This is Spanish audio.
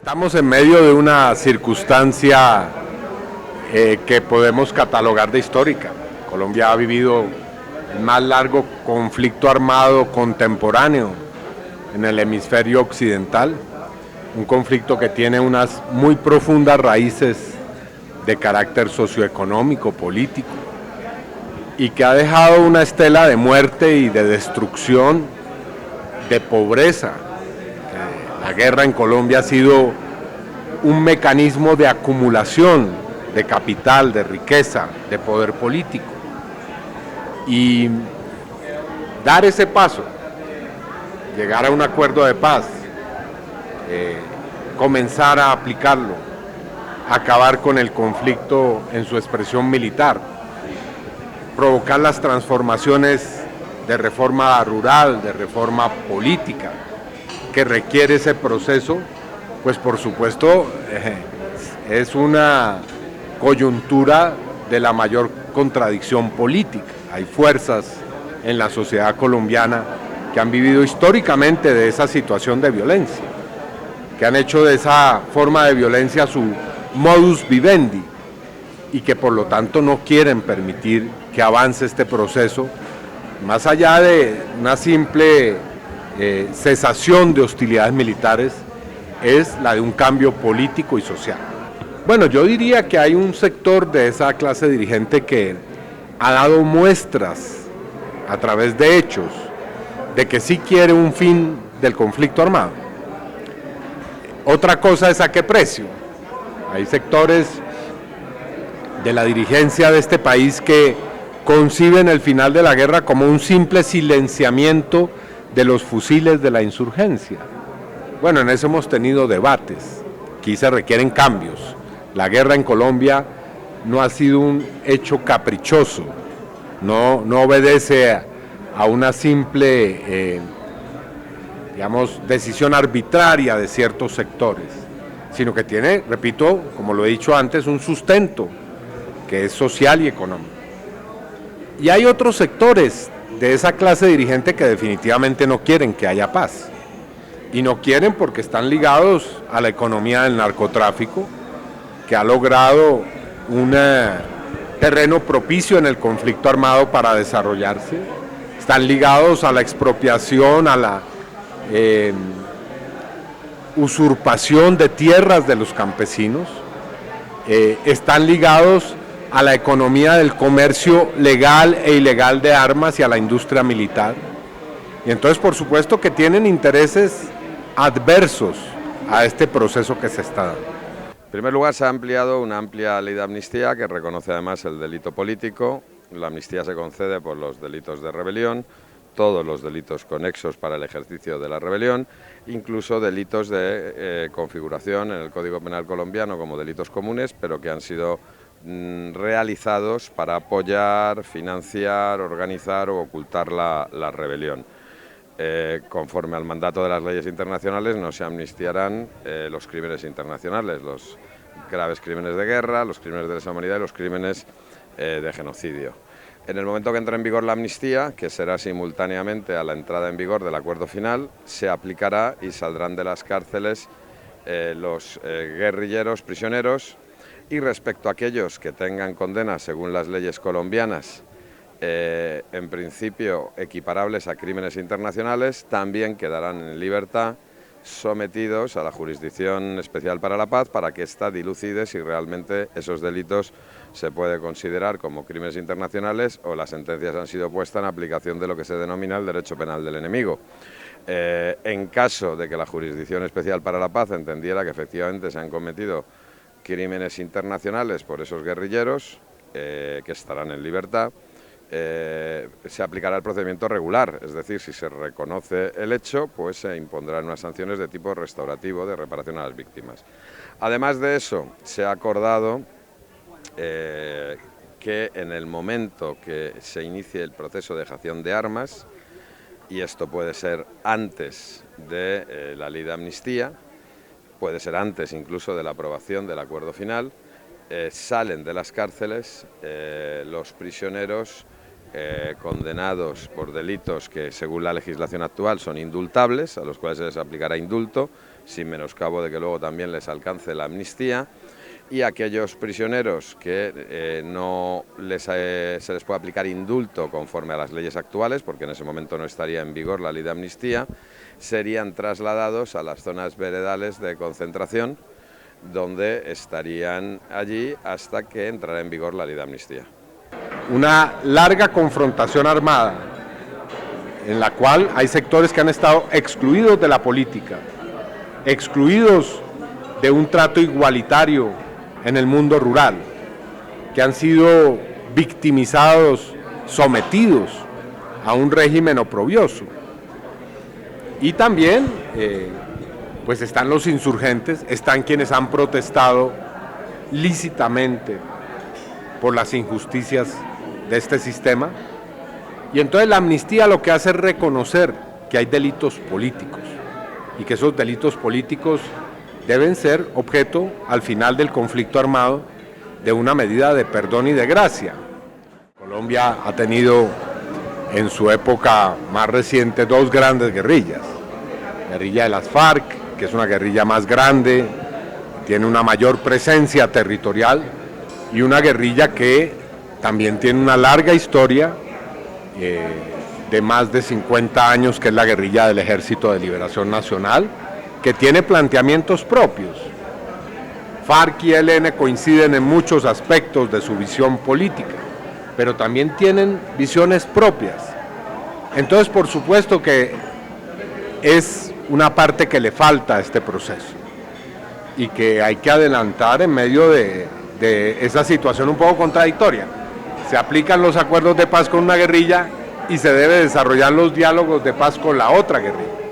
Estamos en medio de una circunstancia que podemos catalogar de histórica. Colombia ha vivido el más largo conflicto armado contemporáneo en el hemisferio occidental, un conflicto que tiene unas muy profundas raíces de carácter socioeconómico, político, y que ha dejado una estela de muerte y de destrucción, de pobreza. La guerra en Colombia ha sido un mecanismo de acumulación de capital, de riqueza, de poder político. Y dar ese paso, llegar a un acuerdo de paz, comenzar a aplicarlo, acabar con el conflicto en su expresión militar, provocar las transformaciones de reforma rural, de reforma política, que requiere ese proceso, pues por supuesto es una coyuntura de la mayor contradicción política. Hay fuerzas en la sociedad colombiana que han vivido históricamente de esa situación de violencia, que han hecho de esa forma de violencia su modus vivendi y que por lo tanto no quieren permitir que avance este proceso, más allá de una simple cesación de hostilidades militares, es la de un cambio político y social. Bueno, yo diría que hay un sector de esa clase dirigente que ha dado muestras a través de hechos de que sí quiere un fin del conflicto armado. Otra cosa es a qué precio. Hay sectores de la dirigencia de este país que conciben el final de la guerra como un simple silenciamiento de los fusiles de la insurgencia. Bueno, en eso hemos tenido debates, aquí se requieren cambios. La guerra en Colombia no ha sido un hecho caprichoso, no obedece a una simple, decisión arbitraria de ciertos sectores, sino que tiene, repito, como lo he dicho antes, un sustento que es social y económico. Y hay otros sectores de esa clase dirigente que definitivamente no quieren que haya paz. Y no quieren porque están ligados a la economía del narcotráfico, que ha logrado un terreno propicio en el conflicto armado para desarrollarse. Están ligados a la expropiación, a la usurpación de tierras de los campesinos. Están ligados a la economía del comercio legal e ilegal de armas y a la industria militar. Y entonces, por supuesto que tienen intereses adversos a este proceso que se está dando. En primer lugar, se ha ampliado una amplia ley de amnistía que reconoce además el delito político. La amnistía se concede por los delitos de rebelión, todos los delitos conexos para el ejercicio de la rebelión, incluso delitos de configuración en el Código Penal colombiano como delitos comunes, pero que han sido realizados para apoyar, financiar, organizar o ocultar la rebelión. Conforme al mandato de las leyes internacionales, no se amnistiarán los crímenes internacionales, los graves crímenes de guerra, los crímenes de lesa humanidad y los crímenes de genocidio. En el momento que entre en vigor la amnistía, que será simultáneamente a la entrada en vigor del acuerdo final, se aplicará y saldrán de las cárceles los guerrilleros prisioneros, y respecto a aquellos que tengan condenas según las leyes colombianas, en principio equiparables a crímenes internacionales, también quedarán en libertad, sometidos a la Jurisdicción Especial para la Paz para que ésta dilucide si realmente esos delitos se puede considerar como crímenes internacionales o las sentencias han sido puestas en aplicación de lo que se denomina el derecho penal del enemigo. En caso de que la Jurisdicción Especial para la Paz entendiera que efectivamente se han cometido crímenes internacionales por esos guerrilleros, que estarán en libertad, se aplicará el procedimiento regular, es decir, si se reconoce el hecho, pues se impondrán unas sanciones de tipo restaurativo de reparación a las víctimas. Además de eso, se ha acordado que en el momento que se inicie el proceso de dejación de armas, y esto puede ser antes de la ley de amnistía, puede ser antes incluso de la aprobación del acuerdo final, salen de las cárceles los prisioneros condenados por delitos que según la legislación actual son indultables, a los cuales se les aplicará indulto, sin menoscabo de que luego también les alcance la amnistía, y aquellos prisioneros que no se les puede aplicar indulto conforme a las leyes actuales, porque en ese momento no estaría en vigor la ley de amnistía, serían trasladados a las zonas veredales de concentración, donde estarían allí hasta que entrara en vigor la ley de amnistía. Una larga confrontación armada, en la cual hay sectores que han estado excluidos de la política, excluidos de un trato igualitario en el mundo rural, que han sido victimizados, sometidos a un régimen oprobioso. Y también pues están los insurgentes, están quienes han protestado lícitamente por las injusticias de este sistema, y entonces la amnistía lo que hace es reconocer que hay delitos políticos y que esos delitos políticos deben ser objeto al final del conflicto armado de una medida de perdón y de gracia. Colombia ha tenido en su época más reciente dos grandes guerrillas, la guerrilla de las FARC, que es una guerrilla más grande, tiene una mayor presencia territorial, y una guerrilla que también tiene una larga historia de más de 50 años, que es la guerrilla del Ejército de Liberación Nacional, que tiene planteamientos propios. FARC y ELN coinciden en muchos aspectos de su visión política, pero también tienen visiones propias. Entonces, por supuesto que es una parte que le falta a este proceso y que hay que adelantar en medio de esa situación un poco contradictoria. Se aplican los acuerdos de paz con una guerrilla y se debe desarrollar los diálogos de paz con la otra guerrilla.